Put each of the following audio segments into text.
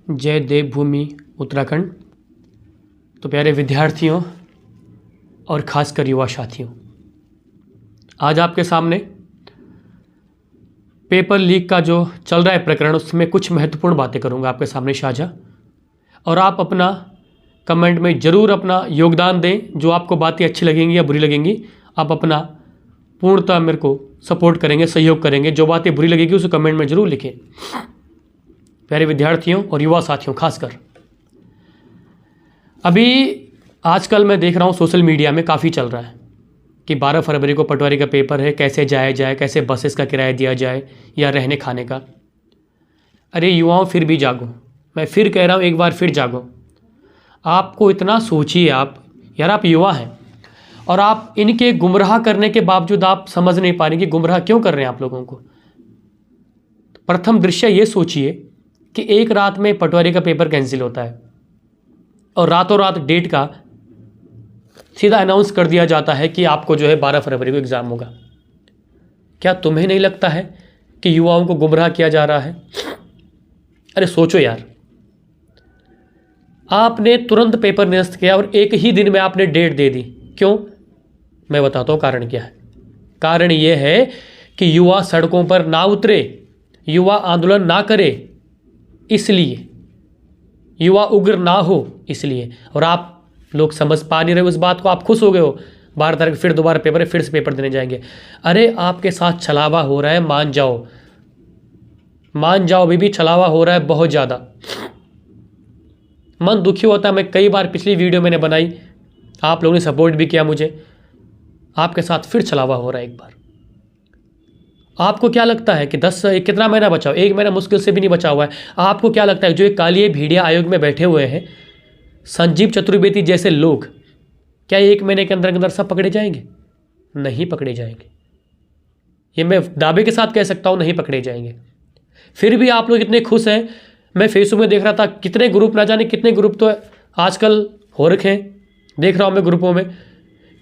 जय देवभूमि उत्तराखंड। तो प्यारे विद्यार्थियों और ख़ासकर युवा साथियों, आज आपके सामने पेपर लीक का जो चल रहा है प्रकरण, उसमें कुछ महत्वपूर्ण बातें करूंगा आपके सामने साझा। और आप अपना कमेंट में ज़रूर अपना योगदान दें। जो आपको बातें अच्छी लगेंगी या बुरी लगेंगी, आप अपना पूर्णतः मेरे को सपोर्ट करेंगे, सहयोग करेंगे। जो बातें बुरी लगेगी उसे कमेंट में ज़रूर लिखें। प्यारे विद्यार्थियों और युवा साथियों, खासकर अभी आजकल मैं देख रहा हूँ सोशल मीडिया में काफ़ी चल रहा है कि 12 फरवरी को पटवारी का पेपर है, कैसे जाया जाए, कैसे बसेस का किराया दिया जाए या रहने खाने का। अरे युवाओं, फिर भी जागो। मैं फिर कह रहा हूँ, एक बार फिर जागो। आपको इतना सोचिए आप युवा हैं और आप इनके गुमराह करने के बावजूद आप समझ नहीं पा रहे कि गुमराह क्यों कर रहे हैं आप लोगों को। प्रथम दृश्य ये सोचिए कि एक रात में पटवारी का पेपर कैंसिल होता है और रातों रात डेट का सीधा अनाउंस कर दिया जाता है कि आपको जो है 12 फरवरी को एग्ज़ाम होगा। क्या तुम्हें नहीं लगता है कि युवाओं को गुमराह किया जा रहा है? अरे सोचो यार, आपने तुरंत पेपर निरस्त किया और एक ही दिन में आपने डेट दे दी। क्यों? मैं बताता हूँ कारण क्या है। कारण यह है कि युवा सड़कों पर ना उतरे, युवा आंदोलन ना करे, इसलिए युवा उग्र ना हो इसलिए। और आप लोग समझ पा नहीं रहे उस बात को। आप खुश हो गए हो 12 तारीख फिर दोबारा पेपर है, फिर से पेपर देने जाएंगे। अरे आपके साथ छलावा हो रहा है, मान जाओ, मान जाओ। अभी भी छलावा हो रहा है बहुत ज़्यादा। मन दुखी होता है। मैं कई बार पिछली वीडियो मैंने बनाई, आप लोगों ने सपोर्ट भी किया मुझे। आपके साथ फिर छलावा हो रहा है एक बार। आपको क्या लगता है कि 10 कितना महीना बचा हो? 1 महीना मुश्किल से भी नहीं बचा हुआ है। आपको क्या लगता है जो ये काली भेड़िया आयोग में बैठे हुए हैं, संजीव चतुर्वेदी जैसे लोग, क्या 1 महीने के अंदर अंदर सब पकड़े जाएंगे? नहीं पकड़े जाएंगे। ये मैं दावे के साथ कह सकता हूँ, नहीं पकड़े जाएंगे। फिर भी आप लोग इतने खुश हैं। मैं फेसबुक में देख रहा था, कितने ग्रुप, ना जाने कितने ग्रुप तो आजकल हो रखे हैं। देख रहा हूँ मैं ग्रुपों में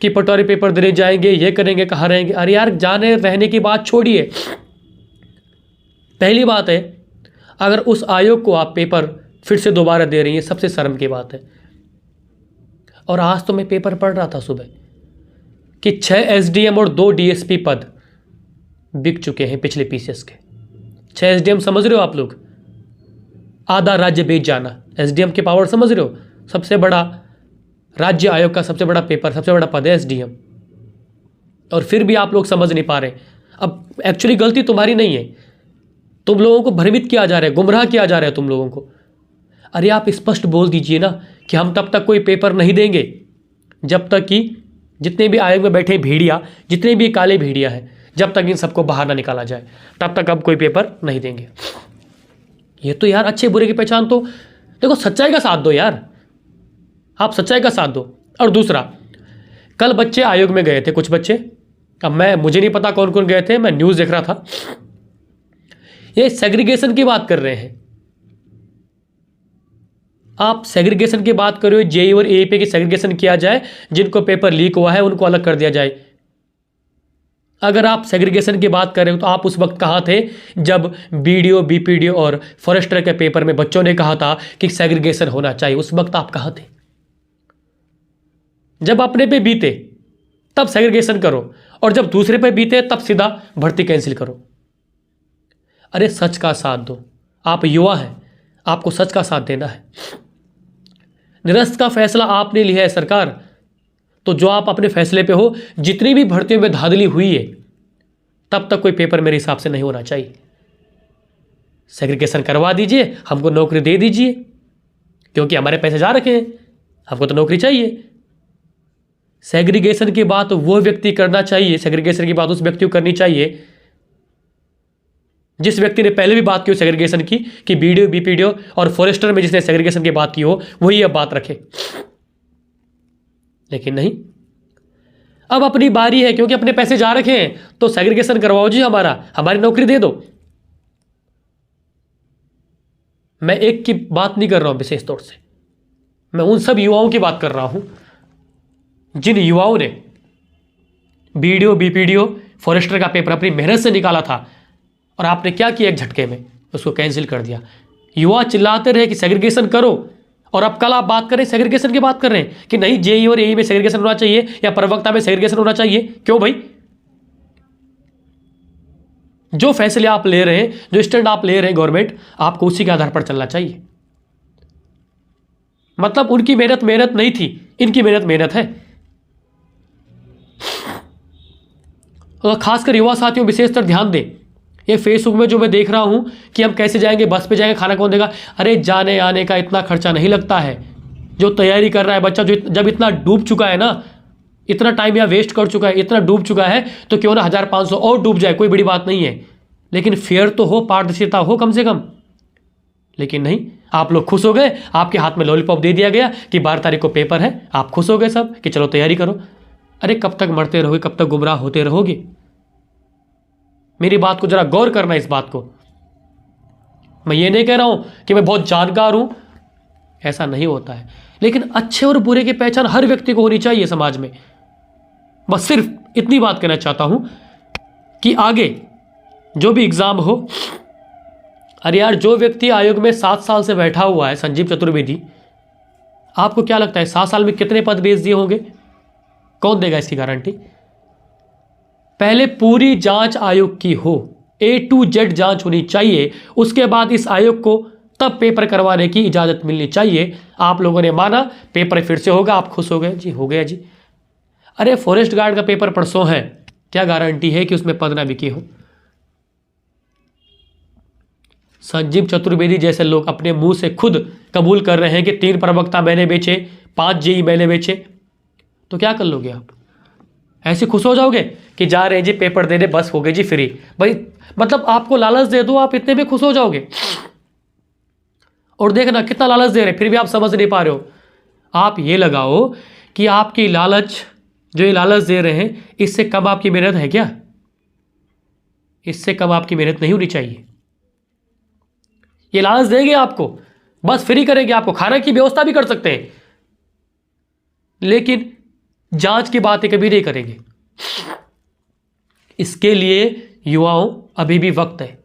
कि पटवारी पेपर देने जाएंगे, ये करेंगे, कहाँ रहेंगे। अरे यार, जाने रहने की बात छोड़िए। पहली बात है, अगर उस आयोग को आप पेपर फिर से दोबारा दे रही हैं, सबसे शर्म की बात है। और आज तो मैं पेपर पढ़ रहा था सुबह कि 6 एसडीएम और 2 डीएसपी पद बिक चुके हैं पिछले पीसीएस के। 6 एसडीएम समझ रहे हो आप लोग? आधा राज्य बेच जाना। एसडीएम की पावर समझ रहे हो? सबसे बड़ा राज्य आयोग का सबसे बड़ा पेपर, सबसे बड़ा पद है एसडीएम। और फिर भी आप लोग समझ नहीं पा रहे। अब एक्चुअली गलती तुम्हारी नहीं है, तुम लोगों को भ्रमित किया जा रहा है, गुमराह किया जा रहा है तुम लोगों को। अरे आप स्पष्ट बोल दीजिए ना कि हम तब तक कोई पेपर नहीं देंगे जब तक कि जितने भी आयोग में बैठे भेड़िया, जितने भी काले भेड़िया हैं, जब तक इन सबको बाहर ना निकाला जाए तब तक अब कोई पेपर नहीं देंगे। ये तो यार अच्छे बुरे की पहचान तो देखो, सच्चाई का साथ दो यार, आप सच्चाई का साथ दो। और दूसरा, कल बच्चे आयोग में गए थे, कुछ बच्चे। अब मुझे नहीं पता कौन कौन गए थे, मैं न्यूज़ देख रहा था। ये सेग्रीगेशन की बात कर रहे हैं। आप सेग्रीगेशन की बात कर रहे हो, जेई और एईपी की सेग्रीगेशन किया जाए, जिनको पेपर लीक हुआ है उनको अलग कर दिया जाए। अगर आप सेग्रीगेशन की बात कर रहे हो तो आप उस वक्त कहाँ थे जब बीडीओ, बीपीडीओ और फॉरेस्टर के पेपर में बच्चों ने कहा था कि सेग्रीगेशन होना चाहिए? उस वक्त आप कहाँ थे? जब अपने पे बीते तब सेग्रीगेशन करो, और जब दूसरे पे बीते तब सीधा भर्ती कैंसिल करो। अरे सच का साथ दो। आप युवा हैं, आपको सच का साथ देना है। निरस्त का फैसला आपने लिया है सरकार, तो जो आप अपने फैसले पे हो, जितनी भी भर्तियों में धांधली हुई है तब तक कोई पेपर मेरे हिसाब से नहीं होना चाहिए। सेग्रीगेशन करवा दीजिए, हमको नौकरी दे दीजिए, क्योंकि हमारे पैसे जा रखे हैं, हमको तो नौकरी चाहिए। सेग्रीगेशन की बात वो व्यक्ति करना चाहिए, सेग्रीगेशन की बात उस व्यक्ति को करनी चाहिए जिस व्यक्ति ने पहले भी बात की हो सेग्रीगेशन की, कि बीडीओ, बीपीडीओ और फॉरेस्टर में जिसने सेग्रीगेशन की बात की हो, वही अब बात रखे। लेकिन नहीं, अब अपनी बारी है, क्योंकि अपने पैसे जा रखे हैं, तो सेग्रीगेशन करवाओ जी, हमारी नौकरी दे दो। मैं एक की बात नहीं कर रहा हूं विशेष तौर से, मैं उन सब युवाओं की बात कर रहा हूं जिन युवाओं ने बीडीओ, बीपीडीओ, फॉरेस्टर का पेपर अपनी मेहनत से निकाला था, और आपने क्या किया? एक झटके में उसको कैंसिल कर दिया। युवा चिल्लाते रहे कि सेग्रीगेशन करो, और अब कल आप बात करें सेग्रीगेशन की बात कर रहे हैं कि नहीं जेई और एई में सेग्रीगेशन होना चाहिए या प्रवक्ता में सेग्रीगेशन होना चाहिए। क्यों भाई? जो फैसले आप ले रहे हैं, जो स्टैंड आप ले रहे हैं गवर्नमेंट, आपको उसी के आधार पर चलना चाहिए। मतलब उनकी मेहनत मेहनत नहीं थी, इनकी मेहनत मेहनत है। और खासकर युवा साथियों विशेषतर ध्यान दें, ये फेसबुक में जो मैं देख रहा हूं कि हम कैसे जाएंगे, बस पे जाएंगे, खाना कौन देगा। अरे जाने आने का इतना खर्चा नहीं लगता है। जो तैयारी कर रहा है बच्चा, जो जब इतना डूब चुका है ना, इतना टाइम यहाँ वेस्ट कर चुका है, इतना डूब चुका है, तो क्यों ना 1500 और डूब जाए, कोई बड़ी बात नहीं है। लेकिन फेयर तो हो, पारदर्शिता हो कम से कम। लेकिन नहीं, आप लोग खुश हो गए, आपके हाथ में लॉलीपॉप दे दिया गया कि 12 तारीख को पेपर है, आप खुश हो गए सब कि चलो तैयारी करो। अरे कब तक मरते रहोगे, कब तक गुमराह होते रहोगे? मेरी बात को जरा गौर करना। इस बात को मैं ये नहीं कह रहा हूं कि मैं बहुत जानकार हूं, ऐसा नहीं होता है। लेकिन अच्छे और बुरे की पहचान हर व्यक्ति को होनी चाहिए समाज में। बस सिर्फ इतनी बात कहना चाहता हूं कि आगे जो भी एग्जाम हो, अरे यार जो व्यक्ति आयोग में 7 साल से बैठा हुआ है, संजीव चतुर्वेदी, आपको क्या लगता है 7 साल में कितने पद बेच दिए होंगे? कौन देगा इसकी गारंटी? पहले पूरी जांच आयोग की हो, A to Z जांच होनी चाहिए। उसके बाद इस आयोग को तब पेपर करवाने की इजाजत मिलनी चाहिए। आप लोगों ने माना पेपर फिर से होगा, आप खुश हो गए जी, हो गया जी। अरे फॉरेस्ट गार्ड का पेपर परसों है, क्या गारंटी है कि उसमें पद ना बिके हो? संजीव चतुर्वेदी जैसे लोग अपने मुंह से खुद कबूल कर रहे हैं कि 3 प्रवक्ता मैंने बेचे, 5 जेई मैंने बेचे, तो क्या कर लोगे आप? ऐसे खुश हो जाओगे कि जा रहे हैं जी पेपर देने, बस हो गए जी फ्री। भाई मतलब आपको लालच दे दो, आप इतने में खुश हो जाओगे। और देखना कितना लालच दे रहे हैं, फिर भी आप समझ नहीं पा रहे हो। आप ये लगाओ कि आपकी लालच, जो ये लालच दे रहे हैं, इससे कम आपकी मेहनत है क्या? इससे कम आपकी मेहनत नहीं होनी चाहिए। ये लालच देंगे आपको, बस फ्री करेंगे, आपको खाना की व्यवस्था भी कर सकते हैं, लेकिन जांच की बातें कभी नहीं करेंगे। इसके लिए युवाओं अभी भी वक्त है,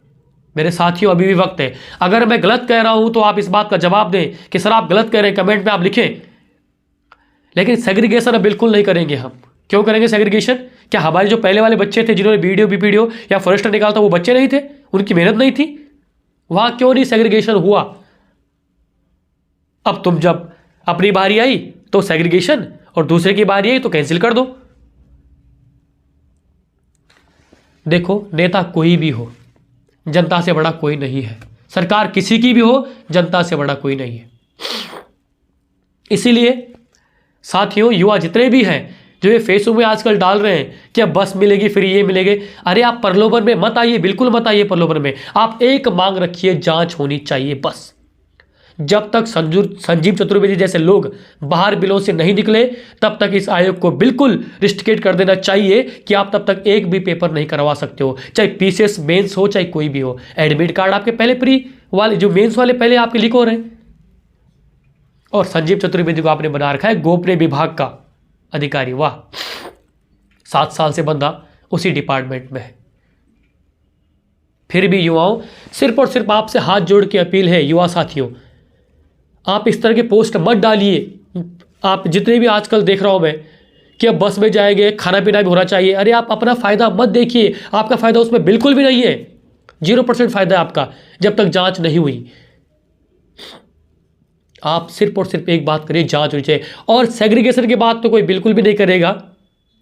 मेरे साथियों अभी भी वक्त है। अगर मैं गलत कह रहा हूं तो आप इस बात का जवाब दें कि सर आप गलत कह रहे हैं, कमेंट में आप लिखें। लेकिन सेग्रीगेशन अब बिल्कुल नहीं करेंगे हम। क्यों करेंगे सेग्रीगेशन? क्या हमारे जो पहले वाले बच्चे थे जिन्होंने बीडीओ बीपीडीओ या फॉरेस्टर निकाला था, वो बच्चे नहीं थे? उनकी मेहनत नहीं थी? वहां क्यों नहीं सेग्रीगेशन हुआ? अब तुम जब अपनी बारी आई तो सेग्रीगेशन, और दूसरे की बारी आई तो कैंसिल कर दो। देखो, नेता कोई भी हो, जनता से बड़ा कोई नहीं है। सरकार किसी की भी हो, जनता से बड़ा कोई नहीं है। इसीलिए साथियों, युवा जितने भी हैं जो ये फेसबुक में आजकल डाल रहे हैं कि अब बस मिलेगी फ्री, ये मिलेंगे, अरे आप प्रलोभन में मत आइए, बिल्कुल मत आइए प्रलोभन में। आप एक मांग रखिए, जांच होनी चाहिए बस। जब तक संजीव चतुर्वेदी जैसे लोग बाहर बिलों से नहीं निकले, तब तक इस आयोग को बिल्कुल रिस्ट्रिकेट कर देना चाहिए कि आप तब तक एक भी पेपर नहीं करवा सकते हो, चाहे पीसीएस मेंस हो, चाहे कोई भी हो। एडमिट कार्ड आपके पहले प्री वाले, जो मेंस वाले पहले आपके लीक हो रहे हैं। और संजीव चतुर्वेदी को आपने बना रखा है गोपनीय विभाग का अधिकारी। वाह, 7 साल से बंदा उसी डिपार्टमेंट में है। फिर भी युवाओं, सिर्फ और सिर्फ आपसे हाथ जोड़ के अपील है, युवा साथियों, आप इस तरह के पोस्ट मत डालिए। आप जितने भी आजकल देख रहा हूं मैं कि अब बस में जाएंगे, खाना पीना भी होना चाहिए, अरे आप अपना फायदा मत देखिए, आपका फायदा उसमें बिल्कुल भी नहीं है। 0% फायदा है आपका जब तक जांच नहीं हुई। आप सिर्फ और सिर्फ एक बात करिए, जांच होनी चाहिए। और सेग्रीगेशन की बात तो कोई बिल्कुल भी नहीं करेगा।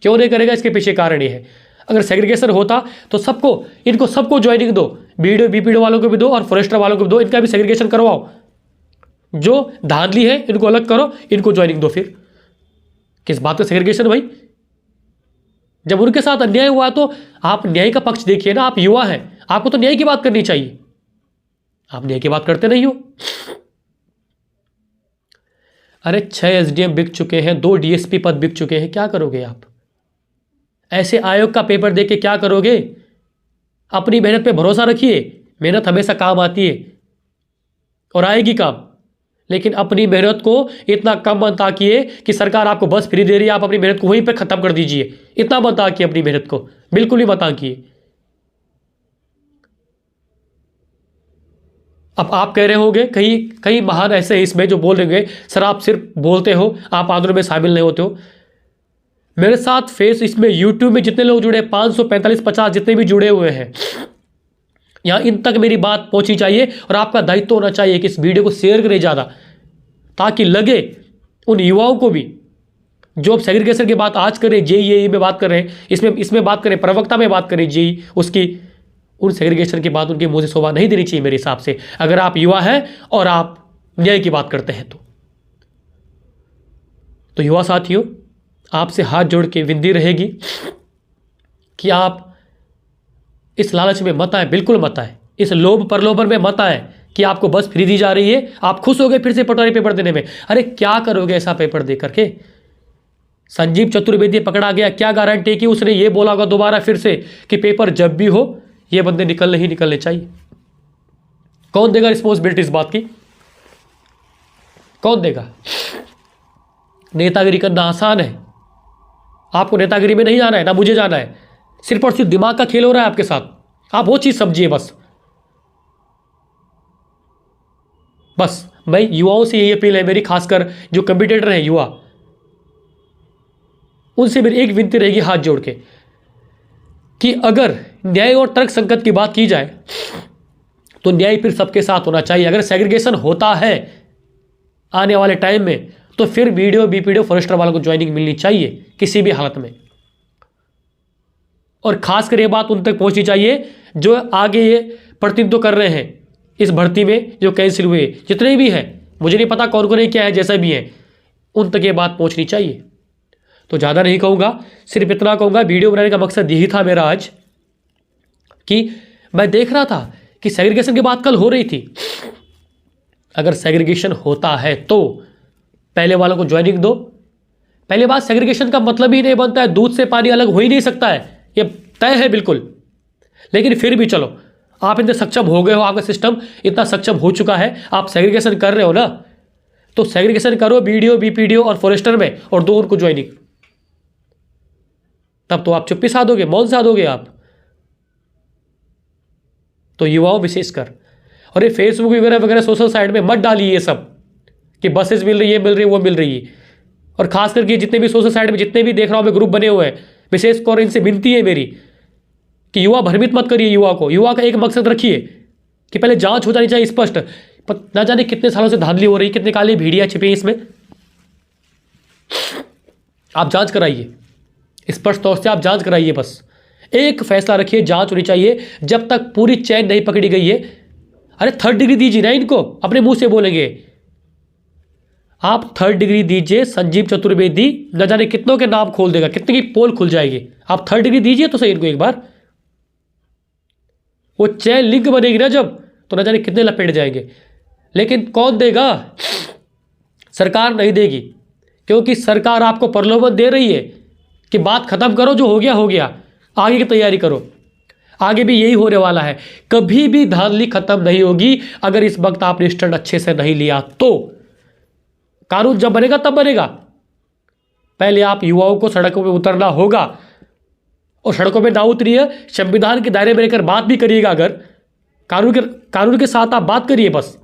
क्यों नहीं करेगा? इसके पीछे कारण ये है, अगर सेग्रीगेशन होता तो इनको सबको ज्वाइनिंग दो, बीडीओ बीपीडीओ वालों को भी दो और फॉरेस्टर वालों को भी दो, इनका भी सेग्रीगेशन करवाओ। जो धांधली है इनको अलग करो, इनको ज्वाइनिंग दो। फिर किस बात का सेग्रीगेशन भाई? जब उनके साथ अन्याय हुआ तो आप न्याय का पक्ष देखिए ना। आप युवा हैं, आपको तो न्याय की बात करनी चाहिए, आप न्याय की बात करते नहीं हो। अरे 6 एसडीएम बिक चुके हैं, 2 डीएसपी पद बिक चुके हैं, क्या करोगे आप? ऐसे आयोग का पेपर दे के क्या करोगे? अपनी मेहनत पे भरोसा रखिए, मेहनत हमेशा काम आती है और आएगी काम। लेकिन अपनी मेहनत को इतना कम मत आकिए कि सरकार आपको बस फ्री दे रही है, आप अपनी मेहनत को वहीं पे खत्म कर दीजिए। इतना मत आकिए अपनी मेहनत को, बिल्कुल ही मत आकिए। अब आप कह रहे होंगे कई कई महान ऐसे हैं इसमें जो बोल रहे सर आप सिर्फ बोलते हो, आप आंदोलन में शामिल नहीं होते हो। मेरे साथ फेस इसमें यूट्यूब में जितने लोग जुड़े 545-50 जितने भी जुड़े हुए हैं, यहाँ इन तक मेरी बात पहुंचनी चाहिए और आपका दायित्व होना चाहिए कि इस वीडियो को शेयर करें ज़्यादा, ताकि लगे उन युवाओं को भी जो अब सेग्रीगेशन की बात आज करें, जेईई में बात कर रहे हैं, इसमें बात करें, प्रवक्ता में बात करें जेई, उसकी उन सेग्रीगेशन की बात उनके मुंह से शोभा नहीं देनी चाहिए मेरे हिसाब से, अगर आप युवा हैं और आप न्याय की बात करते हैं तो युवा साथियों, आपसे हाथ जोड़ के विनती रहेगी कि आप इस लालच में मत आए, बिल्कुल मत आए, इस लोभ प्रलोभन में मत आए कि आपको बस फ्री दी जा रही है, आप खुश हो गए फिर से पटवारी पेपर देने में। अरे क्या करोगे ऐसा पेपर दे करके? संजीव चतुर्वेदी पकड़ा गया, क्या गारंटी कि उसने ये बोला होगा दोबारा फिर से कि पेपर जब भी हो ये बंदे निकलने चाहिए? कौन देगा रिस्पॉन्सिबिलिटी इस बात की? कौन देगा? नेतागिरी करना आसान है, आपको नेतागिरी में नहीं जाना है, ना मुझे जाना है, सिर्फ और सिर्फ दिमाग का खेल हो रहा है आपके साथ, आप वो चीज समझिए बस मैं युवाओं से यही अपील है मेरी, खासकर जो कम्पिटिटर हैं युवा, उनसे मेरी एक विनती रहेगी हाथ जोड़ के कि अगर न्याय और तर्क संगत की बात की जाए तो न्याय फिर सबके साथ होना चाहिए। अगर सेग्रीगेशन होता है आने वाले टाइम में तो फिर बीडीओ बीपीडीओ फॉरेस्टर वालों को ज्वाइनिंग मिलनी चाहिए किसी भी हालत में, और खासकर ये बात उन तक पहुंचनी चाहिए जो आगे ये प्रतिनिधित्व कर रहे हैं इस भर्ती में, जो कैंसिल हुए जितने भी हैं, मुझे नहीं पता कौन कौन क्या है, जैसा भी है उन तक ये बात पहुंचनी चाहिए। तो ज़्यादा नहीं कहूँगा, सिर्फ इतना कहूँगा, वीडियो बनाने का मकसद यही था मेरा आज कि मैं देख रहा था कि सेग्रीगेशन की बात कल हो रही थी। अगर सेग्रीगेशन होता है तो पहले वालों को ज्वाइनिंग दो। पहली बात, सेग्रीगेशन का मतलब ही नहीं बनता है, दूध से पानी अलग हो ही नहीं सकता है, ये तय है बिल्कुल। लेकिन फिर भी चलो, आप इतने सक्षम हो गए हो, आपका सिस्टम इतना सक्षम हो चुका है, आप सेग्रीगेशन कर रहे हो ना, तो सेग्रीगेशन करो बीडीओ बीपीडीओ और फॉरेस्टर में, और दो उनको ज्वाइनिंग। तब तो आप चुप्पी साधोगे, मौन साधोगे आप। तो युवाओं विशेषकर, और ये फेसबुक वगैरह वगैरह सोशल साइट में मत डालिए ये सब कि बसेस मिल रही है, मिल रही है, वो मिल रही है। और खास करके जितने भी सोशल साइट में जितने भी देख रहा हूं मैं ग्रुप बने हुए हैं, विशेषकर इनसे विनती है मेरी कि युवा भ्रमित मत करिए। युवा का एक मकसद रखिए कि पहले जांच हो जानी चाहिए स्पष्ट। ना जाने कितने सालों से धांधली हो रही, कितने काली भेड़ियां छिपी इसमें, आप जांच कराइए, स्पष्ट तौर से आप जांच कराइए। बस एक फैसला रखिए, जांच होनी चाहिए जब तक पूरी चैन नहीं पकड़ी गई है। अरे 3rd डिग्री दीजिए ना इनको, अपने मुंह से बोलेंगे आप 3rd डिग्री दीजिए। संजीव चतुर्वेदी न जाने कितनों के नाम खोल देगा, कितने की पोल खुल जाएगी। आप 3rd डिग्री दीजिए तो सही इनको एक बार, वो चैन लिंक बनेगी ना जब, तो न जाने कितने लपेट जाएंगे। लेकिन कौन देगा? सरकार नहीं देगी, क्योंकि सरकार आपको प्रलोभन दे रही है कि बात खत्म करो, जो हो गया हो गया, आगे की तैयारी करो। आगे भी यही होने वाला है, कभी भी धांधली खत्म नहीं होगी अगर इस वक्त आपने स्टैंड अच्छे से नहीं लिया तो। कानून जब बनेगा तब बनेगा, पहले आप युवाओं को सड़कों पर उतरना होगा, और सड़कों पे ना उतरिए, संविधान के दायरे में रहकर बात भी करिएगा। अगर कानून के साथ आप बात करिए, बस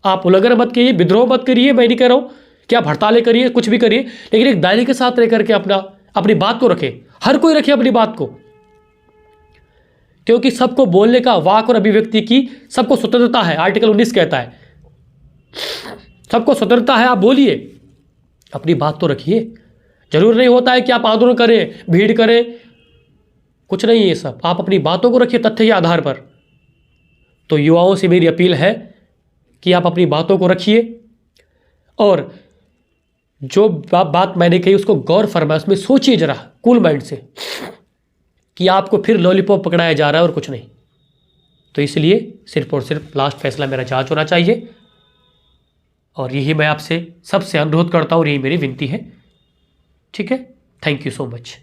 आप उल्लंघन मत करिए, विद्रोह मत करिए। मैं नहीं कह रहा हूं कि आप हड़तालें करिए, कुछ भी करिए, लेकिन एक दायरे के साथ रह करके अपनी बात को रखे। हर कोई रखे अपनी बात को, क्योंकि सबको बोलने का, वाक और अभिव्यक्ति की सबको स्वतंत्रता है। आर्टिकल 19 कहता है सबको स्वतंत्रता है, आप बोलिए, अपनी बात तो रखिए। जरूर नहीं होता है कि आप आंदोलन करें, भीड़ करें, कुछ नहीं ये सब, आप अपनी बातों को रखिए तथ्य के आधार पर। तो युवाओं से मेरी अपील है कि आप अपनी बातों को रखिए, और जो बात मैंने कही उसको गौर फरमाए, उसमें सोचिए जरा कूल माइंड से कि आपको फिर लॉलीपॉप पकड़ाया जा रहा है और कुछ नहीं। तो इसलिए सिर्फ और सिर्फ लास्ट फैसला मेरा जांच होना चाहिए, और यही मैं आपसे सबसे अनुरोध करता हूँ, यही मेरी विनती है। ठीक है, थैंक यू सो मच।